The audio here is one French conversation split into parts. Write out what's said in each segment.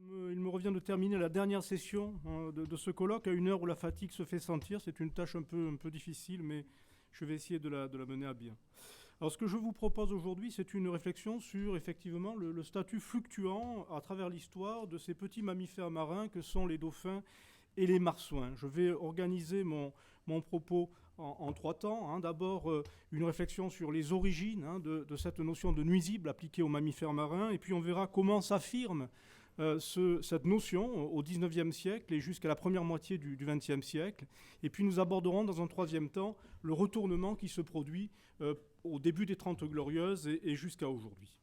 Il me revient de terminer la dernière session de ce colloque à une heure où la fatigue se fait sentir. C'est une tâche un peu difficile, mais je vais essayer de la mener à bien. Alors, ce que je vous propose aujourd'hui, c'est une réflexion sur effectivement le statut fluctuant à travers l'histoire de ces petits mammifères marins que sont les dauphins et les marsouins. Je vais organiser mon propos en trois temps. D'abord, une réflexion sur les origines de cette notion de nuisible appliquée aux mammifères marins, et puis on verra comment s'affirme cette notion au XIXe siècle et jusqu'à la première moitié du XXe siècle. Et puis nous aborderons dans un troisième temps le retournement qui se produit au début des Trente Glorieuses et jusqu'à aujourd'hui.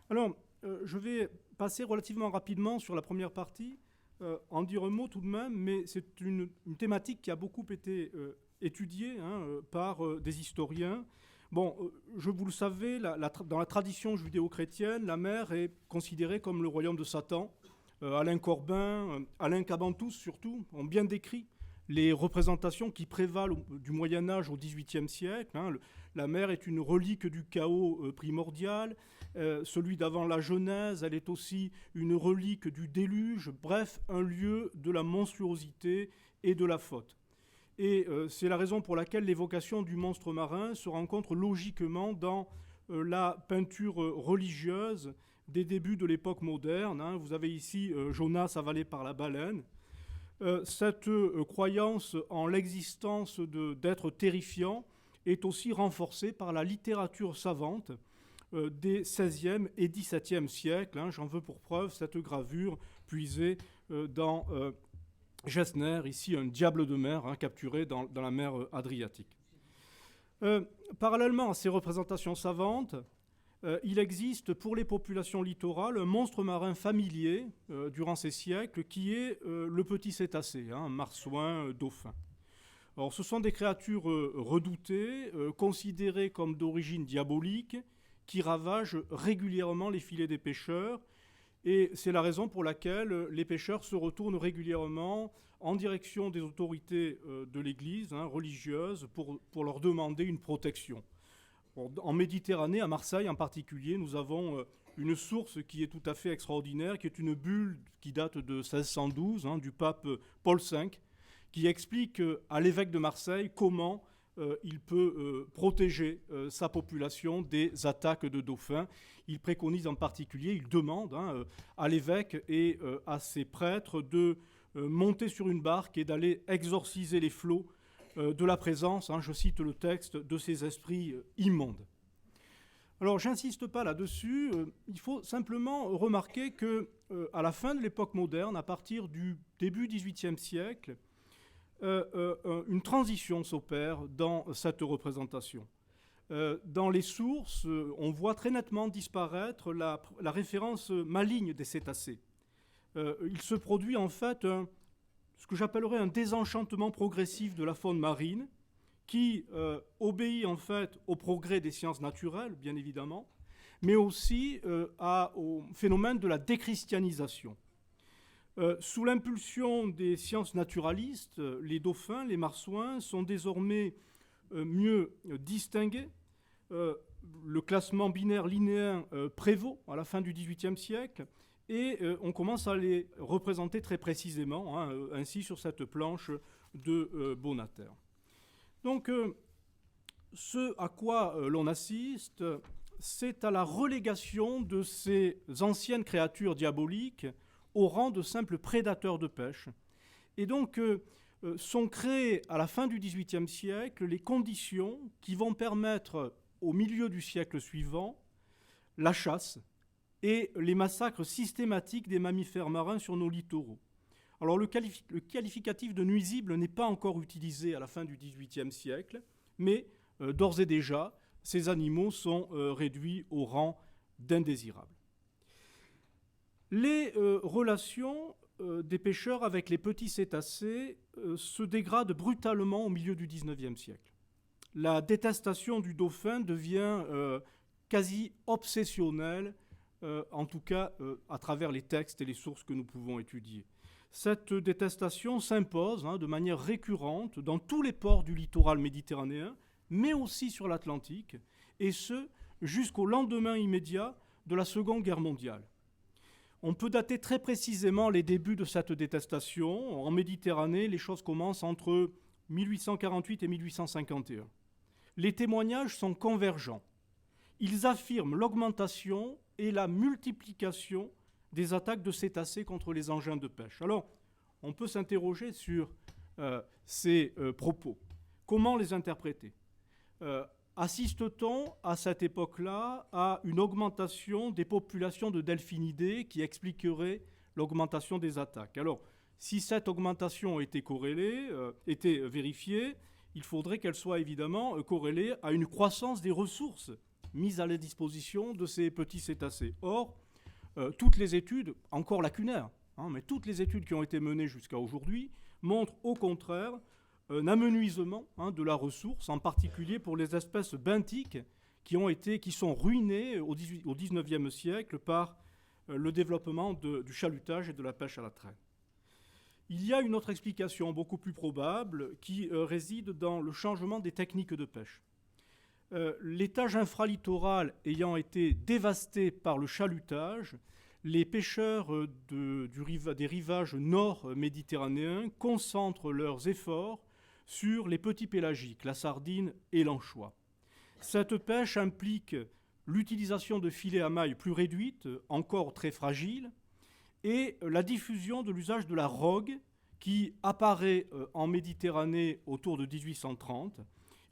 Alors, je vais passer relativement rapidement sur la première partie, en dire un mot tout de même, mais c'est une thématique qui a beaucoup été étudiée par des historiens. Bon, vous le savez, dans la tradition judéo-chrétienne, la mer est considérée comme le royaume de Satan. Alain Corbin, Alain Cabantous surtout, ont bien décrit les représentations qui prévalent du Moyen-Âge au XVIIIe siècle. La mer est une relique du chaos primordial. Celui d'avant la Genèse, elle est aussi une relique du déluge. Bref, un lieu de la monstruosité et de la faute. Et c'est la raison pour laquelle l'évocation du monstre marin se rencontre logiquement dans la peinture religieuse des débuts de l'époque moderne. Vous avez ici Jonas avalé par la baleine. Cette croyance en l'existence d'êtres terrifiants est aussi renforcée par la littérature savante des XVIe et XVIIe siècles. J'en veux pour preuve cette gravure puisée dans Gessner, ici un diable de mer capturé dans la mer Adriatique. Parallèlement à ces représentations savantes, il existe pour les populations littorales un monstre marin familier durant ces siècles qui est le petit cétacé, marsouin, dauphin. Alors, ce sont des créatures redoutées, considérées comme d'origine diabolique, qui ravagent régulièrement les filets des pêcheurs. Et c'est la raison pour laquelle les pêcheurs se retournent régulièrement en direction des autorités de l'Église religieuse pour leur demander une protection. En Méditerranée, à Marseille en particulier, nous avons une source qui est tout à fait extraordinaire, qui est une bulle qui date de 1612 du pape Paul V, qui explique à l'évêque de Marseille comment il peut protéger sa population des attaques de dauphins. Il préconise en particulier, il demande à l'évêque et à ses prêtres de monter sur une barque et d'aller exorciser les flots de la présence, je cite le texte, de ces esprits immondes. Alors, j'insiste pas là-dessus, il faut simplement remarquer qu'à la fin de l'époque moderne, à partir du début XVIIIe siècle, une transition s'opère dans cette représentation. Dans les sources, on voit très nettement disparaître la référence maligne des cétacés. Il se produit en fait ce que j'appellerais un désenchantement progressif de la faune marine qui obéit en fait au progrès des sciences naturelles, bien évidemment, mais aussi au phénomène de la déchristianisation. Sous l'impulsion des sciences naturalistes, les dauphins, les marsouins sont désormais mieux distingués. Le classement binaire linéen prévaut à la fin du XVIIIe siècle et on commence à les représenter très précisément, ainsi sur cette planche de Bonater. Donc, ce à quoi l'on assiste, c'est à la relégation de ces anciennes créatures diaboliques au rang de simples prédateurs de pêche. Et donc, sont créées à la fin du XVIIIe siècle les conditions qui vont permettre, au milieu du siècle suivant, la chasse et les massacres systématiques des mammifères marins sur nos littoraux. Alors, le qualificatif de nuisible n'est pas encore utilisé à la fin du XVIIIe siècle, mais d'ores et déjà, ces animaux sont réduits au rang d'indésirables. Les relations des pêcheurs avec les petits cétacés se dégradent brutalement au milieu du XIXe siècle. La détestation du dauphin devient quasi obsessionnelle, en tout cas à travers les textes et les sources que nous pouvons étudier. Cette détestation s'impose de manière récurrente dans tous les ports du littoral méditerranéen, mais aussi sur l'Atlantique, et ce, jusqu'au lendemain immédiat de la Seconde Guerre mondiale. On peut dater très précisément les débuts de cette détestation. En Méditerranée, les choses commencent entre 1848 et 1851. Les témoignages sont convergents. Ils affirment l'augmentation et la multiplication des attaques de cétacés contre les engins de pêche. Alors, on peut s'interroger sur ces propos. Comment les interpréter ? Assiste-t-on à cette époque-là à une augmentation des populations de delphinidés qui expliquerait l'augmentation des attaques ? Alors, si cette augmentation était corrélée, était vérifiée, il faudrait qu'elle soit évidemment corrélée à une croissance des ressources mises à la disposition de ces petits cétacés. Or, toutes les études, encore lacunaires, mais toutes les études qui ont été menées jusqu'à aujourd'hui montrent au contraire un amenuisement de la ressource, en particulier pour les espèces benthiques qui sont ruinées au XIXe siècle par le développement du chalutage et de la pêche à la traîne. Il y a une autre explication beaucoup plus probable qui réside dans le changement des techniques de pêche. L'étage infralittoral ayant été dévasté par le chalutage, les pêcheurs des rivages nord méditerranéens concentrent leurs efforts sur les petits pélagiques, la sardine et l'anchois. Cette pêche implique l'utilisation de filets à mailles plus réduites, encore très fragiles, et la diffusion de l'usage de la rogue qui apparaît en Méditerranée autour de 1830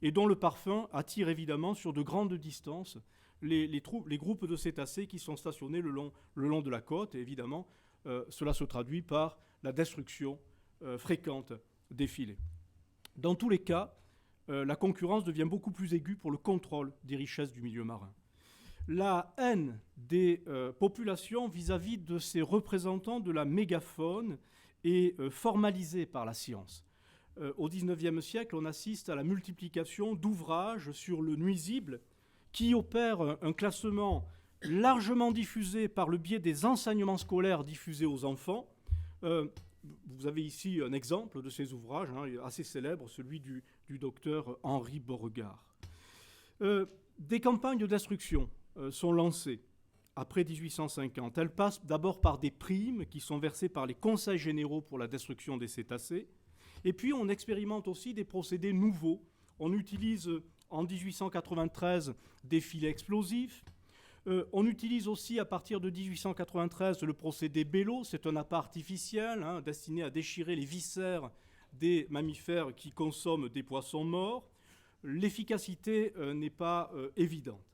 et dont le parfum attire évidemment sur de grandes distances les groupes de cétacés qui sont stationnés le long de la côte. Et évidemment, cela se traduit par la destruction fréquente des filets. Dans tous les cas, la concurrence devient beaucoup plus aiguë pour le contrôle des richesses du milieu marin. La haine des populations vis-à-vis de ces représentants de la mégafaune est formalisée par la science. Au XIXe siècle, on assiste à la multiplication d'ouvrages sur le nuisible qui opèrent un classement largement diffusé par le biais des enseignements scolaires diffusés aux enfants. Vous avez ici un exemple de ces ouvrages, assez célèbre, celui du docteur Henri Beauregard. Des campagnes de destruction sont lancées après 1850. Elles passent d'abord par des primes qui sont versées par les conseils généraux pour la destruction des cétacés. Et puis on expérimente aussi des procédés nouveaux. On utilise en 1893 des filets explosifs. On utilise aussi à partir de 1893 le procédé Bello. C'est un appât artificiel destiné à déchirer les viscères des mammifères qui consomment des poissons morts. L'efficacité n'est pas évidente.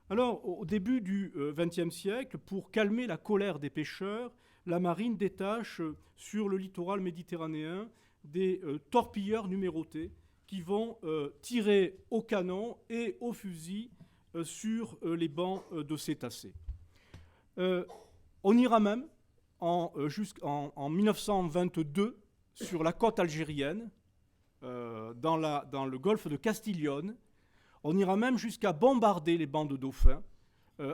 Alors, au début du XXe siècle, pour calmer la colère des pêcheurs, la marine détache sur le littoral méditerranéen des torpilleurs numérotés qui vont tirer au canon et au fusil sur les bancs de cétacés. On ira même en 1922 sur la côte algérienne, dans le golfe de Castiglione. On ira même jusqu'à bombarder les bancs de dauphins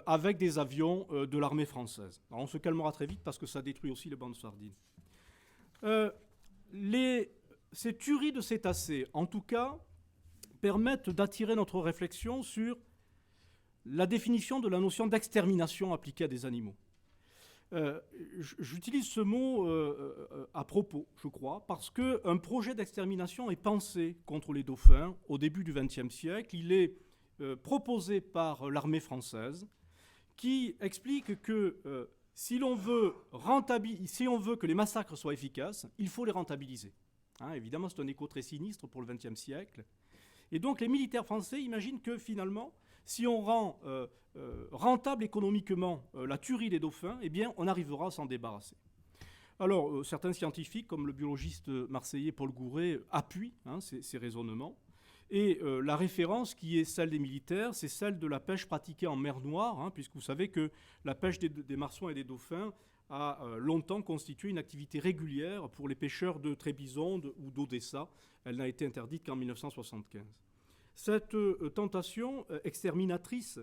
avec des avions de l'armée française. Alors on se calmera très vite parce que ça détruit aussi les bancs de sardines. Ces tueries de cétacés, en tout cas, permettent d'attirer notre réflexion sur la définition de la notion d'extermination appliquée à des animaux. J'utilise ce mot à propos, je crois, parce qu'un projet d'extermination est pensé contre les dauphins au début du XXe siècle. Il est proposé par l'armée française, qui explique que si on veut que les massacres soient efficaces, il faut les rentabiliser. Évidemment, c'est un écho très sinistre pour le XXe siècle. Et donc, les militaires français imaginent que finalement, si on rend rentable économiquement la tuerie des dauphins, eh bien, on arrivera à s'en débarrasser. Alors, certains scientifiques, comme le biologiste marseillais Paul Gouret, appuient ces raisonnements. Et la référence qui est celle des militaires, c'est celle de la pêche pratiquée en mer Noire, puisque vous savez que la pêche des marsouins et des dauphins a longtemps constitué une activité régulière pour les pêcheurs de Trébizonde ou d'Odessa. Elle n'a été interdite qu'en 1975. Cette tentation exterminatrice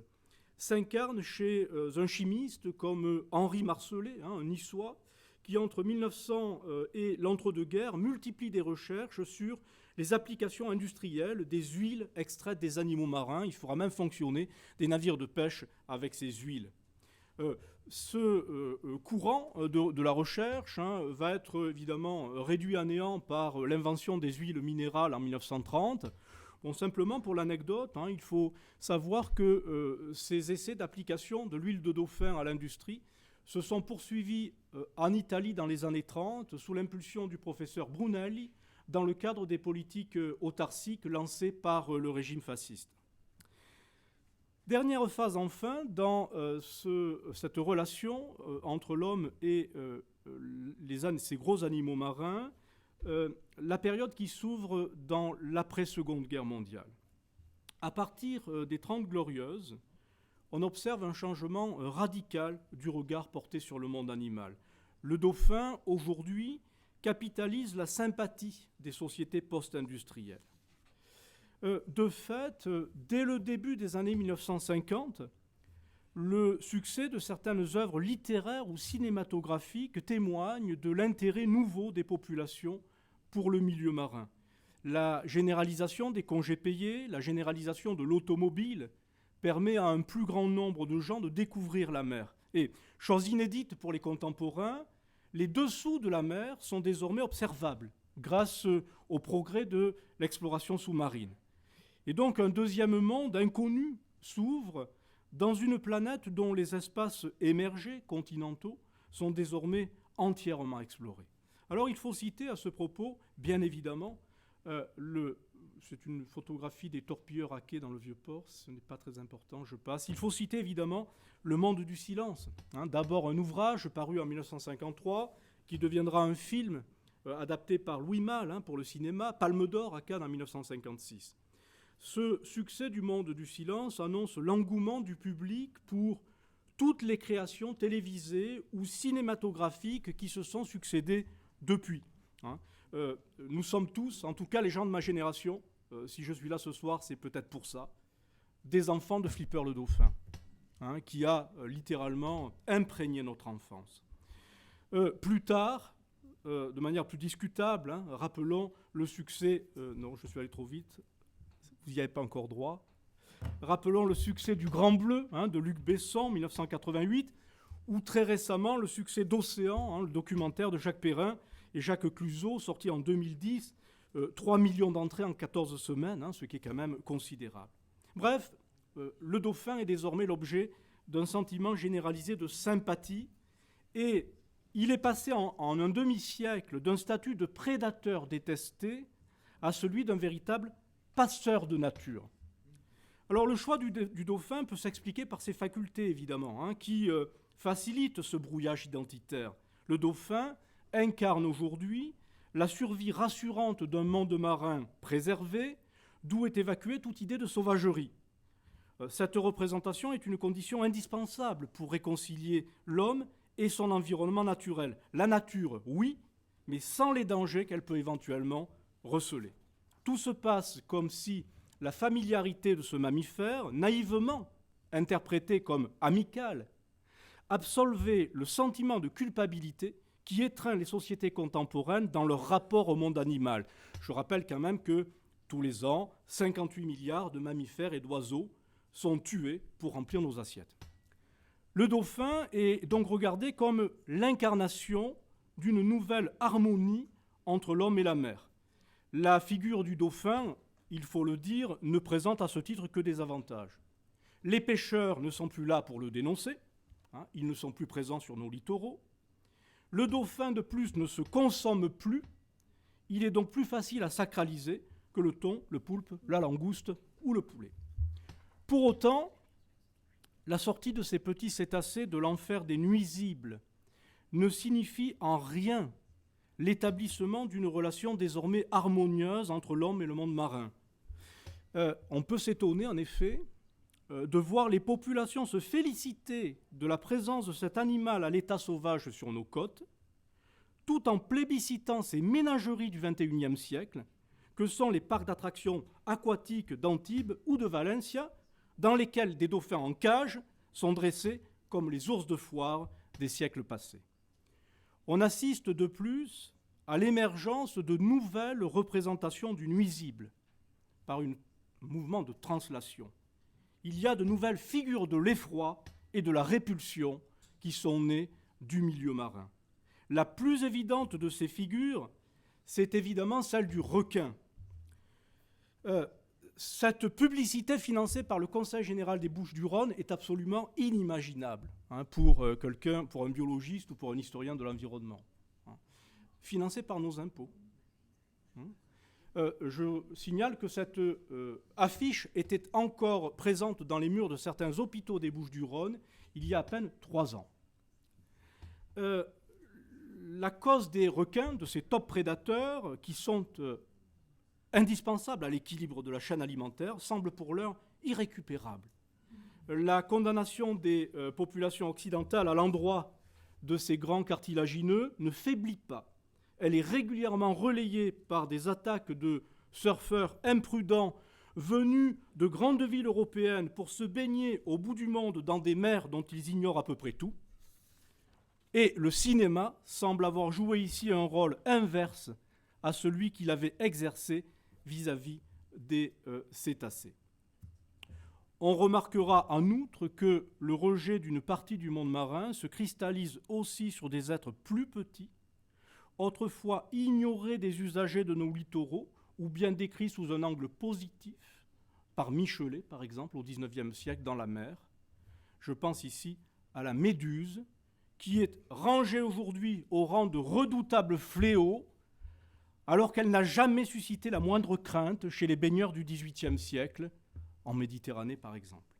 s'incarne chez un chimiste comme Henri Marcellé, un niçois, qui entre 1900 et l'entre-deux-guerres multiplie des recherches sur les applications industrielles des huiles extraites des animaux marins. Il fera même fonctionner des navires de pêche avec ces huiles. Ce courant de la recherche va être évidemment réduit à néant par l'invention des huiles minérales en 1930. Bon, simplement pour l'anecdote, il faut savoir que ces essais d'application de l'huile de dauphin à l'industrie se sont poursuivis en Italie dans les années 30 sous l'impulsion du professeur Brunelli dans le cadre des politiques autarciques lancées par le régime fasciste. Dernière phase enfin dans cette relation entre l'homme et ces gros animaux marins, la période qui s'ouvre dans l'après-Seconde Guerre mondiale. À partir des 30 Glorieuses, on observe un changement radical du regard porté sur le monde animal. Le dauphin, aujourd'hui, capitalise la sympathie des sociétés post-industrielles. De fait, dès le début des années 1950, le succès de certaines œuvres littéraires ou cinématographiques témoigne de l'intérêt nouveau des populations pour le milieu marin. La généralisation des congés payés, la généralisation de l'automobile permet à un plus grand nombre de gens de découvrir la mer. Et, chose inédite pour les contemporains, les dessous de la mer sont désormais observables grâce au progrès de l'exploration sous-marine. Et donc un deuxième monde inconnu s'ouvre dans une planète dont les espaces émergés, continentaux, sont désormais entièrement explorés. Alors il faut citer à ce propos, bien évidemment, c'est une photographie des torpilleurs à quai dans le Vieux-Port, ce n'est pas très important, je passe. Il faut citer évidemment Le Monde du Silence. D'abord un ouvrage paru en 1953 qui deviendra un film adapté par Louis Malle pour le cinéma, Palme d'Or à Cannes en 1956. Ce succès du Monde du Silence annonce l'engouement du public pour toutes les créations télévisées ou cinématographiques qui se sont succédées depuis. Nous sommes tous, en tout cas les gens de ma génération, si je suis là ce soir, c'est peut-être pour ça, des enfants de Flipper le Dauphin, qui a littéralement imprégné notre enfance. Plus tard, de manière plus discutable, rappelons le succès... non, je suis allé trop vite, vous n'y avez pas encore droit. Rappelons le succès du Grand Bleu, de Luc Besson, 1988, ou très récemment le succès d'Océan, le documentaire de Jacques Perrin et Jacques Cluzot, sorti en 2010, 3 millions d'entrées en 14 semaines, ce qui est quand même considérable. Bref, le dauphin est désormais l'objet d'un sentiment généralisé de sympathie et il est passé en un demi-siècle d'un statut de prédateur détesté à celui d'un véritable passeur de nature. Alors le choix du dauphin peut s'expliquer par ses facultés, évidemment, qui facilitent ce brouillage identitaire. Le dauphin incarne aujourd'hui la survie rassurante d'un monde marin préservé, d'où est évacuée toute idée de sauvagerie. Cette représentation est une condition indispensable pour réconcilier l'homme et son environnement naturel. La nature, oui, mais sans les dangers qu'elle peut éventuellement receler. Tout se passe comme si la familiarité de ce mammifère, naïvement interprétée comme amicale, absolvait le sentiment de culpabilité qui étreint les sociétés contemporaines dans leur rapport au monde animal. Je rappelle quand même que tous les ans, 58 milliards de mammifères et d'oiseaux sont tués pour remplir nos assiettes. Le dauphin est donc regardé comme l'incarnation d'une nouvelle harmonie entre l'homme et la mer. La figure du dauphin, il faut le dire, ne présente à ce titre que des avantages. Les pêcheurs ne sont plus là pour le dénoncer, ils ne sont plus présents sur nos littoraux. Le dauphin, de plus, ne se consomme plus, il est donc plus facile à sacraliser que le thon, le poulpe, la langouste ou le poulet. Pour autant, la sortie de ces petits cétacés de l'enfer des nuisibles ne signifie en rien l'établissement d'une relation désormais harmonieuse entre l'homme et le monde marin. On peut s'étonner, en effet, de voir les populations se féliciter de la présence de cet animal à l'état sauvage sur nos côtes, tout en plébiscitant ces ménageries du XXIe siècle, que sont les parcs d'attractions aquatiques d'Antibes ou de Valencia, dans lesquels des dauphins en cage sont dressés comme les ours de foire des siècles passés. On assiste de plus à l'émergence de nouvelles représentations du nuisible par un mouvement de translation. Il y a de nouvelles figures de l'effroi et de la répulsion qui sont nées du milieu marin. La plus évidente de ces figures, c'est évidemment celle du requin. Cette publicité financée par le Conseil général des Bouches-du-Rhône est absolument inimaginable pour un biologiste ou pour un historien de l'environnement. Financée par nos impôts. Je signale que cette affiche était encore présente dans les murs de certains hôpitaux des Bouches-du-Rhône il y a à peine 3 ans. La cause des requins, de ces top prédateurs qui sont indispensables à l'équilibre de la chaîne alimentaire, semble pour l'heure irrécupérable. La condamnation des populations occidentales à l'endroit de ces grands cartilagineux ne faiblit pas. Elle est régulièrement relayée par des attaques de surfeurs imprudents venus de grandes villes européennes pour se baigner au bout du monde dans des mers dont ils ignorent à peu près tout. Et le cinéma semble avoir joué ici un rôle inverse à celui qu'il avait exercé vis-à-vis des cétacés. On remarquera en outre que le rejet d'une partie du monde marin se cristallise aussi sur des êtres plus petits, autrefois ignorés des usagers de nos littoraux, ou bien décrits sous un angle positif, par Michelet, par exemple, au XIXe siècle, dans la mer. Je pense ici à la méduse, qui est rangée aujourd'hui au rang de redoutable fléau, alors qu'elle n'a jamais suscité la moindre crainte chez les baigneurs du XVIIIe siècle, en Méditerranée par exemple.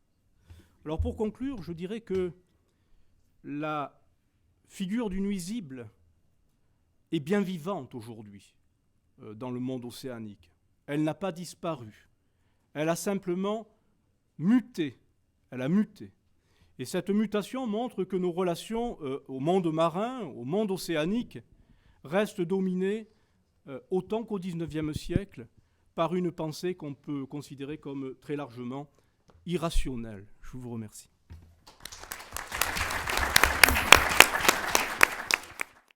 Alors pour conclure, je dirais que la figure du nuisible est bien vivante aujourd'hui dans le monde océanique. Elle n'a pas disparu. Elle a simplement muté. Elle a muté. Et cette mutation montre que nos relations au monde marin, au monde océanique, restent dominées autant qu'au XIXe siècle par une pensée qu'on peut considérer comme très largement irrationnelle. Je vous remercie.